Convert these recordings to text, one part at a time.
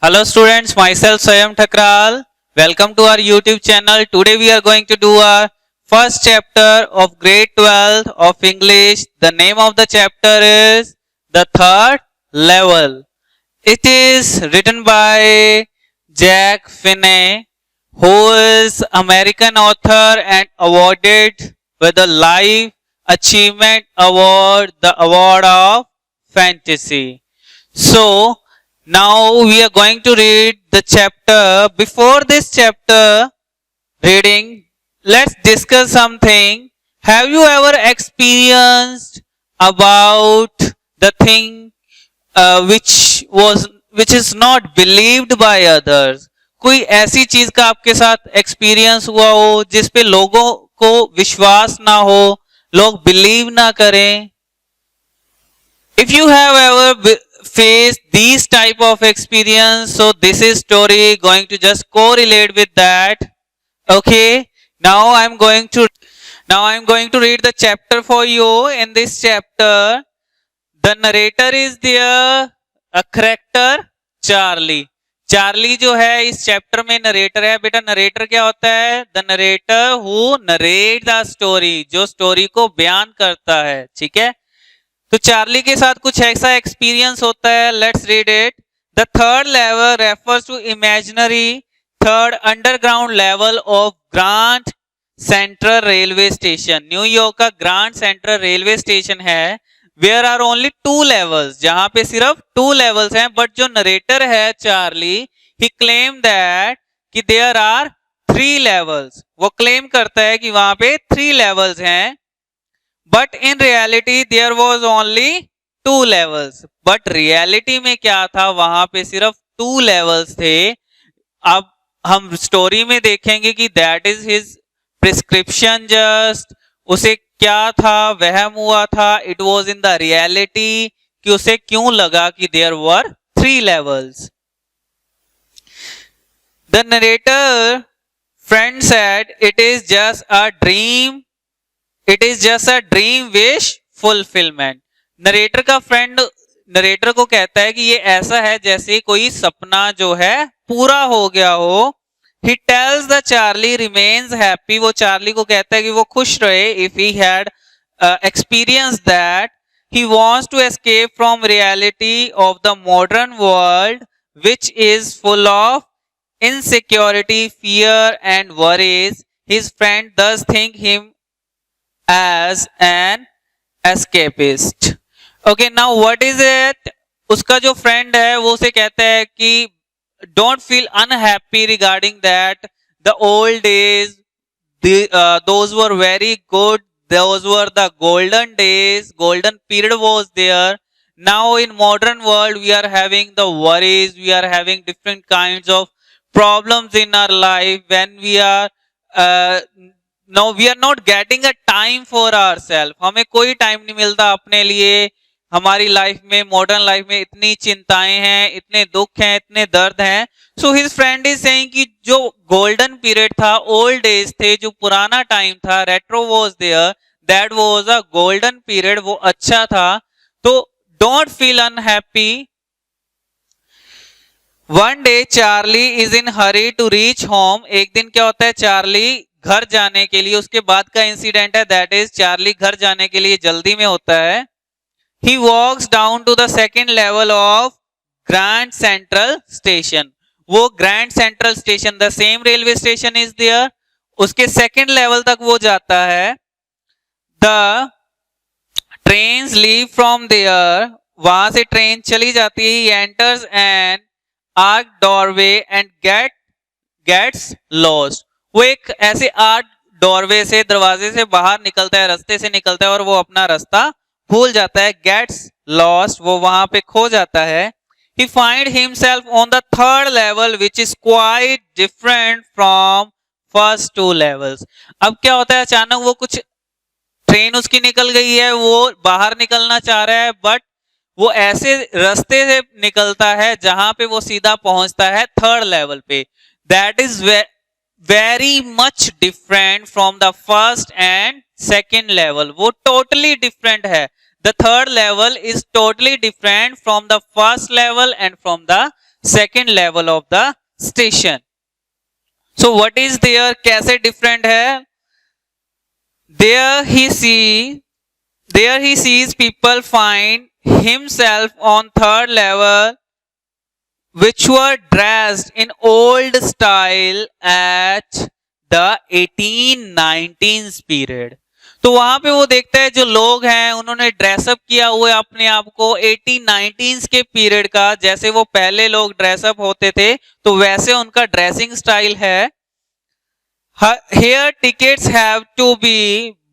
Hello students, myself Swayam Thakral. Welcome to our YouTube channel. Today we are going to do our first chapter of grade 12 of English. The name of the chapter is The Third Level. It is written by Jack Finney, who is American author and awarded with the Life Achievement Award, the award of fantasy. So, now we are going to read the chapter. Before this chapter reading, let's discuss something. Have you ever experienced about the thing which is not believed by others? कोई ऐसी चीज का आपके साथ experience हुआ हो जिस पे लोगों को विश्वास ना हो, लोग बिलीव ना करें? If you have ever faced these type of experience, so this is story going to just correlate with that. Okay, now I'm going to read the chapter for you. In this chapter, the narrator is there, a character Charlie. Charlie जो है इस chapter में narrator है. बेटा narrator क्या होता है? The narrator who narrate the story, जो स्टोरी को बयान करता है. ठीक है, तो चार्ली के साथ कुछ ऐसा एक्सपीरियंस होता है. Let's read it. The third level refers to imaginary third underground level of grand central railway station. New York का ग्रांड सेंट्रल रेलवे स्टेशन है. वेयर आर ओनली 2 लेवल्स, जहां पे सिर्फ 2 लेवल्स हैं. बट जो नरेटर है चार्ली, ही क्लेम दैट कि there are 3 levels. वो क्लेम करता है कि वहां पे 3 लेवल्स हैं. But in reality there was only 2 levels. But reality में क्या था? वहां पे सिर्फ 2 लेवल्स थे. अब हम स्टोरी में देखेंगे कि that is his prescription. Just उसे क्या था, वहम हुआ था. It was in the reality कि उसे क्यों लगा कि there were 3 levels. The narrator friend said it is just a dream, it is just a dream wish fulfilment. Narrator का फ्रेंड नरेटर को कहता है कि ये ऐसा है जैसे कोई सपना जो है पूरा हो गया हो. He tells the Charlie remains happy. वो चार्ली को कहता है कि वो खुश रहे. If he had experienced that, he wants to escape from reality of the modern world, which is full of insecurity, fear, and worries. His friend thus think him as an escapist. Okay, now what is it? उसका जो friend है वो उसे कहता है कि don't feel unhappy regarding that. The old days, those were very good. Those were the golden days. Golden period was there. Now in modern world, we are having the worries. We are having different kinds of problems in our life. When we are now we are not getting a time for ourselves. हमें कोई time नहीं मिलता अपने लिए. हमारी life में, modern life में इतनी चिंताएं हैं, इतने दुख हैं, इतने दर्द हैं. So his friend is saying कि जो गोल्डन पीरियड था, ओल्ड डेज थे, जो पुराना टाइम था, retro was there, that was a golden period. वो अच्छा था. तो don't feel unhappy. One day Charlie is in hurry to reach home. एक दिन क्या होता है? चार्ली घर जाने के लिए, उसके बाद का इंसिडेंट है. दैट इज चार्ली घर जाने के लिए जल्दी में होता है. He walks down to the second level of Grand Central Station. वो Grand Central Station, the same railway station is there. उसके second level तक वो जाता है. The trains leave from there. वहां से ट्रेन चली जाती है. He enters an arched doorway and gets lost. वो एक ऐसे आर्क डोरवे से, दरवाजे से बाहर निकलता है, रास्ते से निकलता है और वो अपना रास्ता भूल जाता है. गेट्स लॉस्ट, वो वहां पे खो जाता है. He find himself on the third level, which is quite different from first 2 levels. अब क्या होता है? अचानक वो कुछ ट्रेन उसकी निकल गई है, वो बाहर निकलना चाह रहा है, बट वो ऐसे रास्ते से निकलता है जहां पे वो सीधा पहुंचता है थर्ड लेवल पे. That is very much different from the first and second level. वो टोटली डिफरेंट है. The third level is totally different from the first level and from the second level of the station. So what is there, कैसे different है? There he sees people find himself on third level which were dressed in old style at the 1819 period. तो वहां पे वो देखता है जो लोग हैं उन्होंने ड्रेसअप किया हुआ है अपने आप को 1819 के पीरियड का, जैसे वो पहले लोग ड्रेसअप होते थे तो वैसे उनका ड्रेसिंग स्टाइल है. Here tickets have to be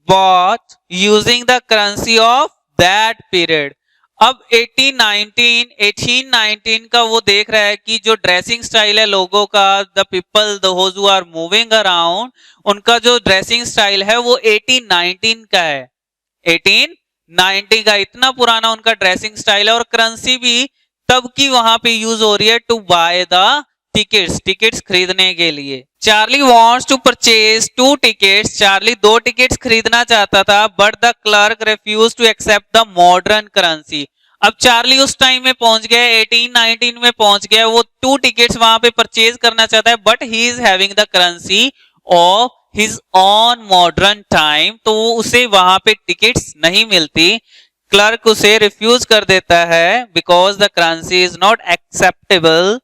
bought using the currency of that period. अब 1819 का वो देख रहा है कि जो ड्रेसिंग स्टाइल है लोगों का, the people those who are moving around, उनका जो ड्रेसिंग स्टाइल है वो 1819 का है. 1890 का इतना पुराना उनका ड्रेसिंग स्टाइल है और करेंसी भी तब की वहां पे यूज हो रही है टू बाय द टिकट्स खरीदने के लिए. Charlie wants to purchase 2 tickets. Charlie 2 tickets खरीदना चाहता था but the clerk refuse to accept the modern currency. अब चार्ली उस टाइम में पहुंच गया, 1819 में पहुंच गया, वो 2 टिकट्स वहां पे परचेज करना चाहता है but he is having the currency of his on modern time, तो उसे वहां पे टिकट्स नहीं मिलती. क्लर्क उसे रिफ्यूज कर देता है because the currency is not acceptable.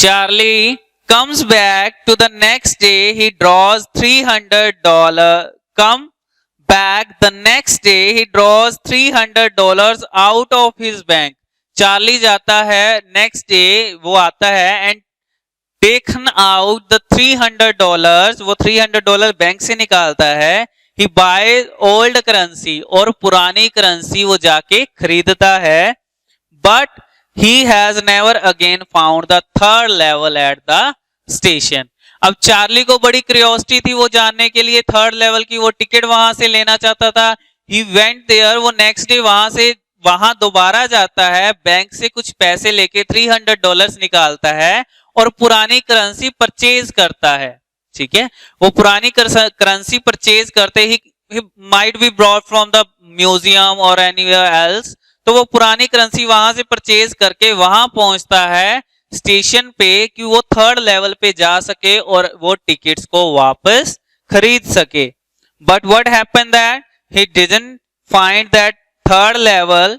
Charlie comes back to the next day. He draws $300. Come back the next day. He draws $300 out of his bank. Charlie जाता है next day, वो आता है and taken out the $300. वो $300 bank से निकालता है. He buys old currency और पुरानी करेंसी वो जाके खरीदता है. But he has never again found the third level at the station. अब चार्ली को बड़ी क्यूरियोसिटी थी वो जानने के लिए थर्ड लेवल की, वो टिकट वहां से लेना चाहता था. He went there. वो नेक्स्ट डे वहां दोबारा जाता है, बैंक से कुछ पैसे लेके $300 निकालता है और पुरानी करेंसी परचेज करता है. ठीक है, वो पुरानी करेंसी परचेज करते ही might be brought from the museum or anywhere else. तो वो पुरानी करेंसी वहां से परचेज करके वहां पहुंचता है स्टेशन पे कि वो थर्ड लेवल पे जा सके और वो टिकट्स को वापस खरीद सके. But what happened that he didn't find that third level.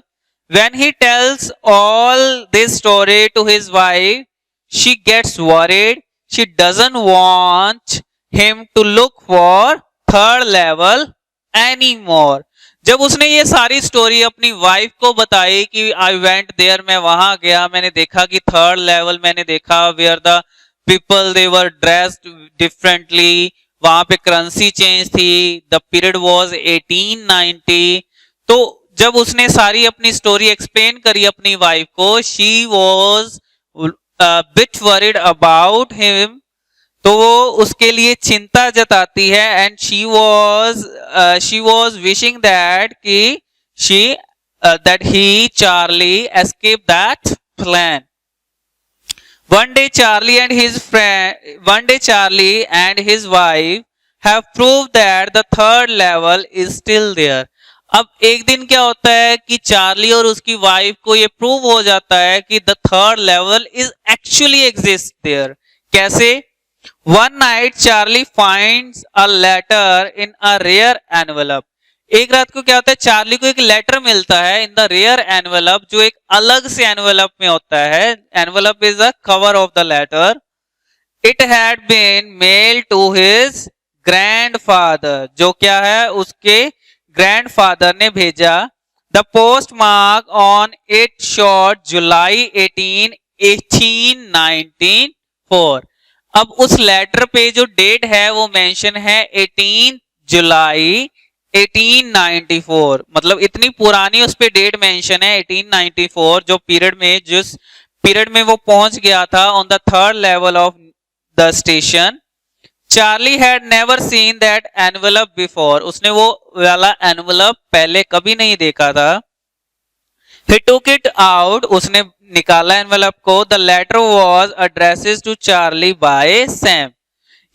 When he tells all this story to his wife, she gets worried. She doesn't want him to look for third level anymore. जब उसने ये सारी story अपनी wife को बताई कि I went there, मैं वहां गया, मैंने देखा कि थर्ड लेवल मैंने देखा where the people they were dressed differently, वहां पे करेंसी चेंज थी, द पीरियड वाज 1890. तो जब उसने सारी अपनी स्टोरी एक्सप्लेन करी अपनी वाइफ को, she was bit worried about him, तो वो उसके लिए चिंता जताती है. And she was wishing that कि that he Charlie escaped that plan. One day Charlie and his wife have proved that the third level is still there. अब एक दिन क्या होता है कि चार्ली और उसकी वाइफ को ये प्रूव हो जाता है कि the third level is actually exist there. कैसे? One night Charlie finds a letter in a rare envelope. एक रात को क्या होता है, चार्ली को एक लेटर मिलता है इन द रेयर एनवेलप, जो एक अलग से एनवेलप में होता है. Envelope is the cover of the letter. It had been mail to his grandfather, जो क्या है उसके ग्रैंडफादर ने भेजा. The postmark on it showed July 18, 1894. अब उस लेटर पे जो डेट है वो मेंशन है 18 जुलाई 1894. मतलब इतनी पुरानी उस पे डेट मेंशन है 1894, जो जिस पीरियड में वो पहुंच गया था on the third level of the station. Charlie had never seen that envelope before. उसने वो वाला एनवेलप पहले कभी नहीं देखा था. He took it out. उसने निकाला एनवेलप को. The letter was addressed to Charlie by Sam.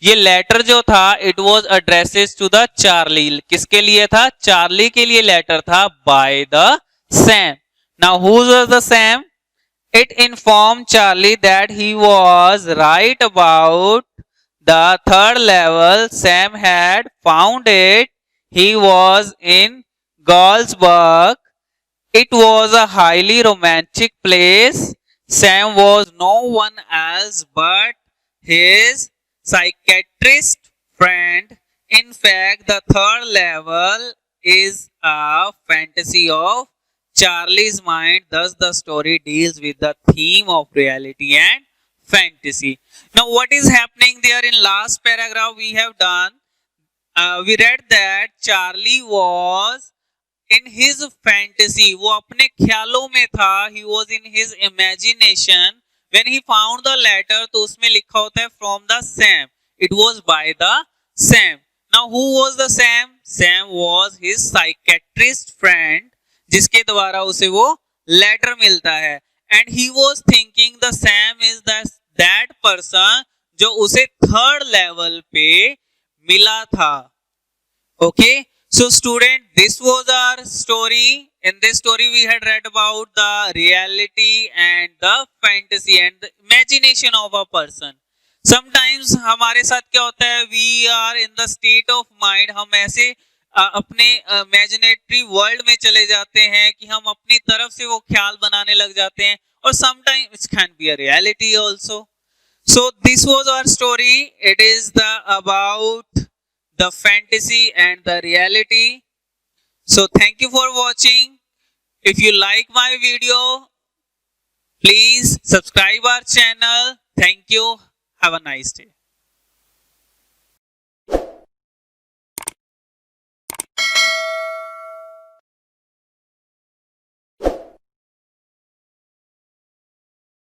ये लेटर जो था it was addressed to the Charlie. किसके लिए था? चार्ली के लिए लेटर था by the Sam. Now who was the Sam? It informed Charlie that he was right about the third level. Sam had found it. He was in Galsburg. It was a highly romantic place. Sam was no one else but his psychiatrist friend. In fact, the third level is a fantasy of Charlie's mind. Thus, the story deals with the theme of reality and fantasy. Now, what is happening there in last paragraph we have done? We read that Charlie was in his fantasy, वो अपने ख्यालों में था, he was in his imagination. When he found the letter, तो उसमें लिखा होता है from the Sam. It was by the Sam. Now who was the Sam? Sam was his psychiatrist friend, जिसके द्वारा उसे वो लेटर मिलता है. And he was thinking the Sam is that person जो उसे थर्ड लेवल पे मिला था. Okay. So student, this was our story. In this story we had read about the reality and the fantasy and the imagination of a person. Sometimes हमारे साथ क्या होता है, we are in the state of mind, हम ऐसे अपने imaginary world में चले जाते हैं कि हम अपनी तरफ से वो ख्याल बनाने लग जाते हैं, और sometimes it can be a reality also. So this was our story. It is about the fantasy and the reality. So thank you for watching. If you like my video, please subscribe our channel. Thank you. Have a nice day.